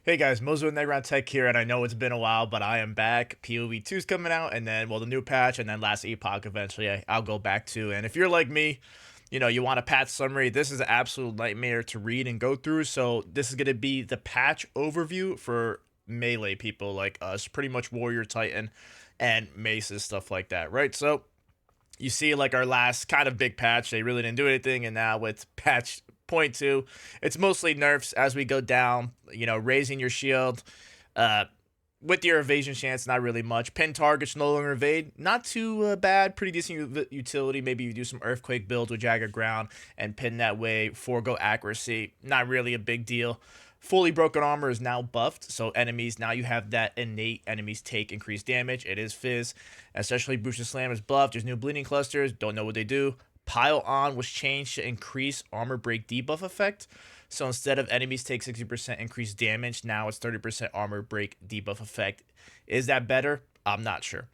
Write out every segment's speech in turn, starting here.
Hey guys, Mozo with Negron Tech here, and I know it's been a while, but I am back. POE 2's coming out, and then, well, the new patch, and then last epoch eventually I'll go back to. And if you're like me, you want a patch summary, this is an absolute nightmare to read and go through. So this is going to be the patch overview for melee people like us, pretty much Warrior, Titan, and Maces, stuff like that, right? So you see like our last kind of big patch, they really didn't do anything, and now with patch point two, it's mostly nerfs as we go down, raising your shield, uh with your evasion chance, not really much. Pin targets no longer evade, not too bad, pretty decent utility. Maybe you do some earthquake builds with jagged ground and pin that way, forego accuracy, not really a big deal. Fully broken armor is now buffed, so enemies, now you have that innate enemies take increased damage. It is Fizz, especially Boosted Slam is buffed. There's new bleeding clusters, don't know what they do. Pile on was changed to increase armor break debuff effect. So instead of enemies take 60% increased damage, now it's 30% armor break debuff effect. Is that better? I'm not sure.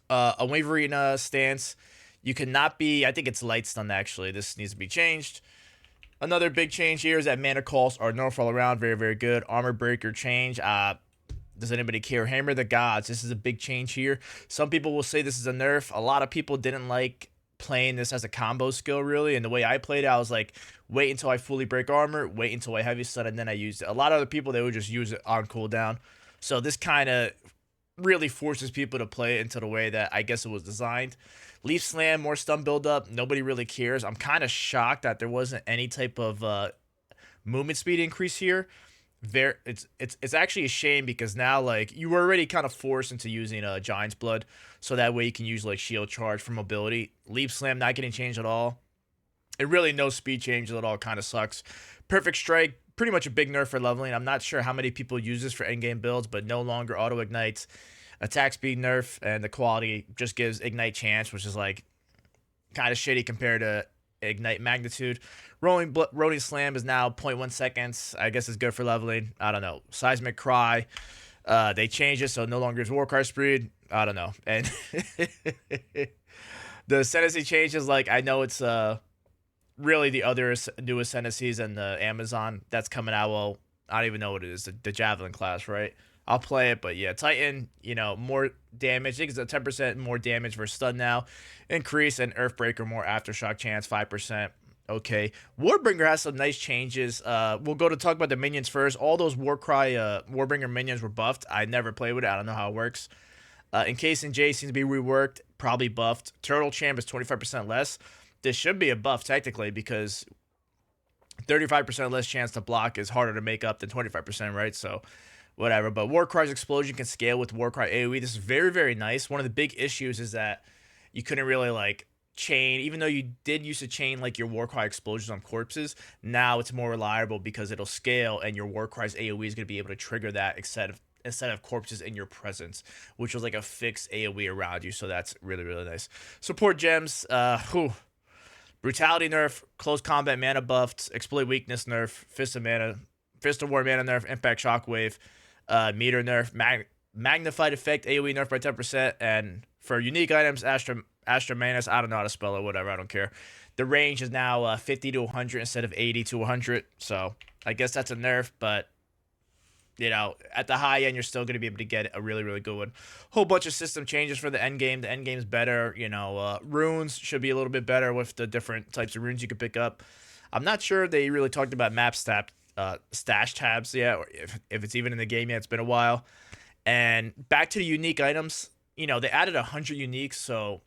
Unwavering stance. You cannot be, I think it's light stun actually. This needs to be changed. Another big change here is that mana calls are nerfed all around. Very, very good. Armor breaker change. Does anybody care? Hammer the gods. This is a big change here. Some people will say this is a nerf. A lot of people didn't like playing this as a combo skill, really. And the way I played it, I was like, wait until I fully break armor, wait until I heavy stun, and then I used it. A lot of other people, they would just use it on cooldown. So this kind of really forces people to play it into the way that I guess it was designed. Leaf Slam, more stun buildup. Nobody really cares. I'm kind of shocked that there wasn't any type of movement speed increase here. It's actually a shame because now like you were already kind of forced into using Giant's Blood, so that way you can use like Shield Charge for mobility. Leaf Slam not getting changed at all. It really no speed changes at all. Kind of sucks. Perfect Strike, pretty much a big nerf for leveling. I'm not sure how many people use this for endgame builds, but no longer auto ignites. Attack speed nerf, and the quality just gives ignite chance, which is like kind of shitty compared to ignite magnitude. Rolling slam is now zero point 0.1 seconds. I guess it's good for leveling. I don't know. Seismic cry. They changed it so it no longer is war cry speed. I don't know. And the ascendancy changes, like I know it's really the other new ascendancies and the Amazon that's coming out. Well, I don't even know what it is. The Javelin class, right? I'll play it, but yeah, Titan, more damage. I think it's a 10% more damage for stun now. Increase and Earthbreaker, more aftershock chance, 5%. Okay. Warbringer has some nice changes. We'll go to talk about the minions first. All those Warbringer minions were buffed. I never played with it. I don't know how it works. Encasing J seems to be reworked, probably buffed. Turtle Champ is 25% less. This should be a buff technically because 35% less chance to block is harder to make up than 25%, right? So whatever. But Warcry's explosion can scale with Warcry AoE. This is very, very nice. One of the big issues is that you couldn't really like chain, even though you did used to chain like your Warcry explosions on corpses. Now it's more reliable because it'll scale, and your Warcry's AoE is going to be able to trigger that instead of corpses in your presence, which was like a fixed AoE around you. So that's really, really nice. Support gems. Brutality nerf, close combat mana buffed, exploit weakness nerf, Fist of War mana nerf, impact shockwave, meter nerf, magnified effect AoE nerf by 10%, and for unique items, Astra Manus, I don't know how to spell it, whatever, I don't care. The range is now 50 to 100 instead of 80 to 100, so I guess that's a nerf, but at the high end, you're still going to be able to get a really, really good one. Whole bunch of system changes for the end game. The end game's better. Runes should be a little bit better with the different types of runes you can pick up. I'm not sure they really talked about stash tabs yet, or if it's even in the game yet. It's been a while. And back to the unique items. They added 100 uniques, so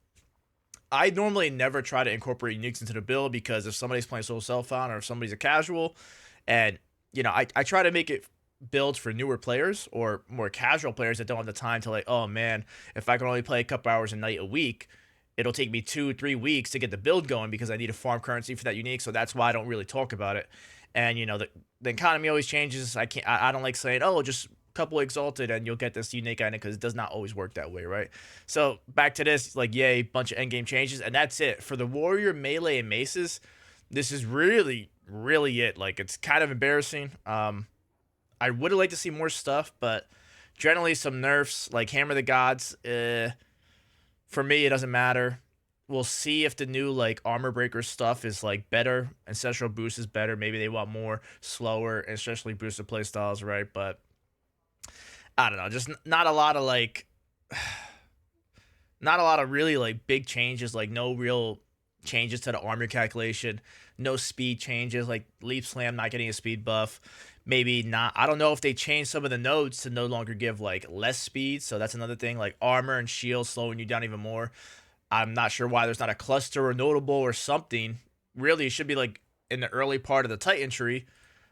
I normally never try to incorporate uniques into the build because if somebody's playing solo self-found or if somebody's a casual, and I try to make it builds for newer players or more casual players that don't have the time to like, oh man, if I can only play a couple hours a night a week, it'll take me 2-3 weeks to get the build going because I need a farm currency for that unique. So that's why I don't really talk about it. And the economy always changes. I don't like saying, oh, just a couple exalted and you'll get this unique item, because it does not always work that way, right? So back to this, like, yay, bunch of endgame changes, and that's it for the warrior, melee, and maces. This is really, really it. Like, it's kind of embarrassing. I would have liked to see more stuff, but generally some nerfs, like Hammer the Gods. For me, it doesn't matter. we'll see if the new like armor breaker stuff is like better. Ancestral boost is better. Maybe they want more slower, especially boosted play styles, right? But I don't know. Just not a lot of like, not a lot of really like big changes. Like no real changes to the armor calculation. No speed changes. Like leap slam not getting a speed buff. Maybe not. I don't know if they changed some of the nodes to no longer give like less speed. So that's another thing. Like armor and shield slowing you down even more. I'm not sure why there's not a cluster or notable or something. Really, it should be like in the early part of the Titan tree.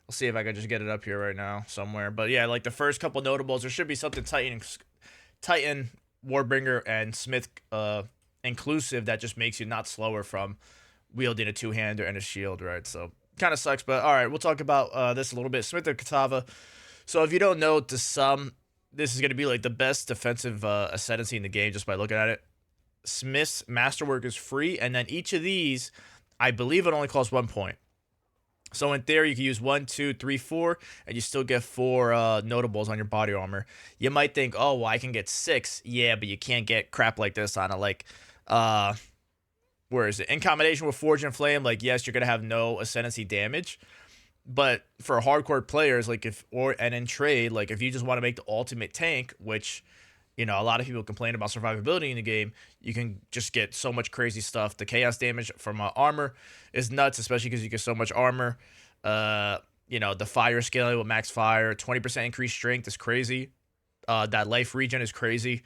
I'll see if I can just get it up here right now somewhere. But yeah, like the first couple notables, there should be something Titan, Warbringer, and Smith inclusive that just makes you not slower from wielding a two-hander and a shield, right? So kind of sucks, but all right, we'll talk about this a little bit. Smith of Kitava. So if you don't know, to some, this is going to be like the best defensive ascendancy in the game just by looking at it. Smith's Masterwork is free, and then each of these, I believe it only costs 1 point. So in theory, you can use 1, 2, 3, 4, and you still get 4 notables on your body armor. You might think, oh, well, I can get 6. Yeah, but you can't get crap like this on a, like, where is it? In combination with Forge and Flame, like, yes, you're going to have no ascendancy damage. But for hardcore players, like, and in trade, like, if you just want to make the ultimate tank, which, you know, a lot of people complain about survivability in the game, you can just get so much crazy stuff. The chaos damage from armor is nuts, especially because you get so much armor. You know, the fire scaling with max fire, 20% increased strength is crazy. That life regen is crazy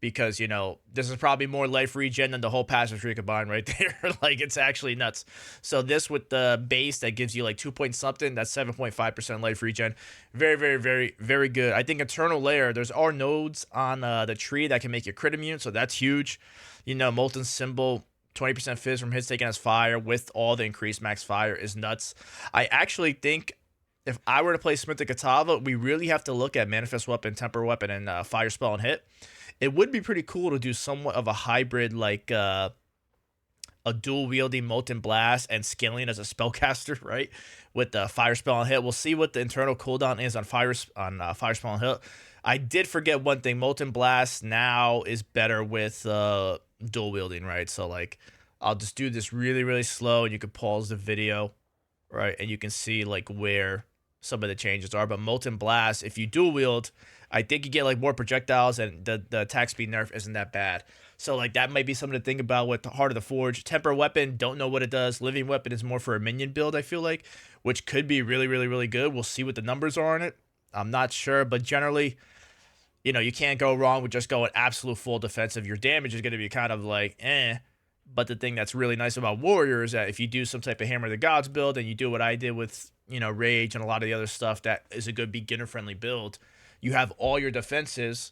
because, you know, this is probably more life regen than the whole passive tree combined right there. Like, it's actually nuts. So this with the base that gives you like 2 point something, that's 7.5% life regen. Very, very, very, very good. I think Eternal Lair, there's our nodes on the tree that can make you crit immune, so that's huge. You know, Molten Symbol, 20% fizz from hits taken as fire with all the increased max fire is nuts. I actually think if I were to play Smith of Kitava, we really have to look at Manifest Weapon, Temper Weapon, and Fire Spell and Hit. It would be pretty cool to do somewhat of a hybrid, like a dual wielding Molten Blast and scaling as a spellcaster, right? With the Fire Spell and Hit. We'll see what the internal cooldown is on Fire Spell and Hit. I did forget one thing. Molten Blast now is better with dual wielding, right? So like, I'll just do this really, really slow, and you can pause the video, right? And you can see like where some of the changes are. But Molten Blast, if you dual wield, I think you get like more projectiles, and the attack speed nerf isn't that bad. So like that might be something to think about with the Heart of the Forge. Temper Weapon, don't know what it does. Living Weapon is more for a minion build, I feel like, which could be really, really, really good. We'll see what the numbers are on it. I'm not sure, but generally, you know, you can't go wrong with just going absolute full defensive. Your damage is going to be kind of like, eh. But the thing that's really nice about Warrior is that if you do some type of Hammer of the Gods build, and you do what I did with, you know, Rage and a lot of the other stuff that is a good beginner-friendly build, you have all your defenses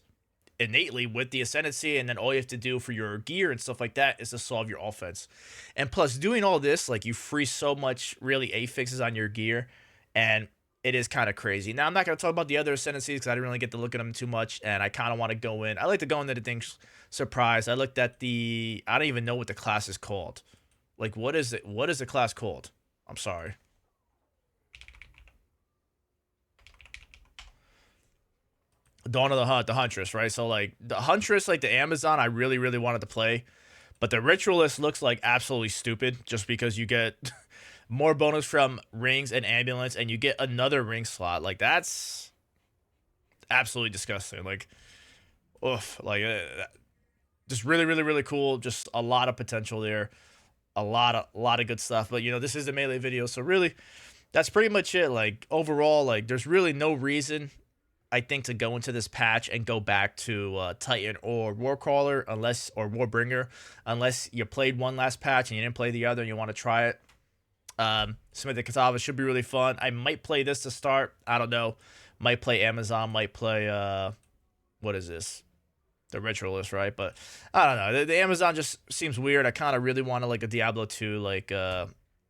innately with the Ascendancy, and then all you have to do for your gear and stuff like that is to solve your offense. And plus, doing all this, like, you free so much really affixes on your gear, and it is kind of crazy. Now, I'm not going to talk about the other Ascendancies because I didn't really get to look at them too much, and I kind of want to go in. I like to go into the things surprise. I looked at I don't even know what the class is called. Like, what is it? What is the class called? I'm sorry. Dawn of the Hunt, the Huntress, right? So, like, the Huntress, like the Amazon, I really, really wanted to play. But the Ritualist looks like absolutely stupid just because you get more bonus from rings and ambulance, and you get another ring slot. Like, that's absolutely disgusting. Like, oof. Like, just really, really, really cool. Just a lot of potential there. A lot of good stuff. But, you know, this is the Melee video, so really, that's pretty much it. Like, overall, like, there's really no reason, I think, to go into this patch and go back to Titan or Warcrawler or Warbringer, unless you played one last patch and you didn't play the other and you want to try it. Smith of Kitava should be really fun. I might play this to start. I don't know. Might play Amazon. Might play what is this? The Ritualist, right? But I don't know. The Amazon just seems weird. I kind of really want to like a Diablo 2, like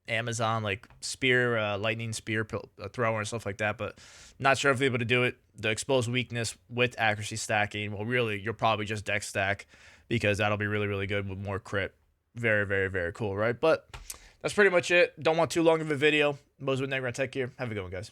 Amazon, like spear, lightning spear thrower and stuff like that. But not sure if they're able to do it. The exposed weakness with accuracy stacking. Well, really, you're probably just dex stack because that'll be really, really good with more crit. Very, very, very cool, right? But that's pretty much it. Don't want too long of a video. Mose with Negron Tech here. Have a good one, guys.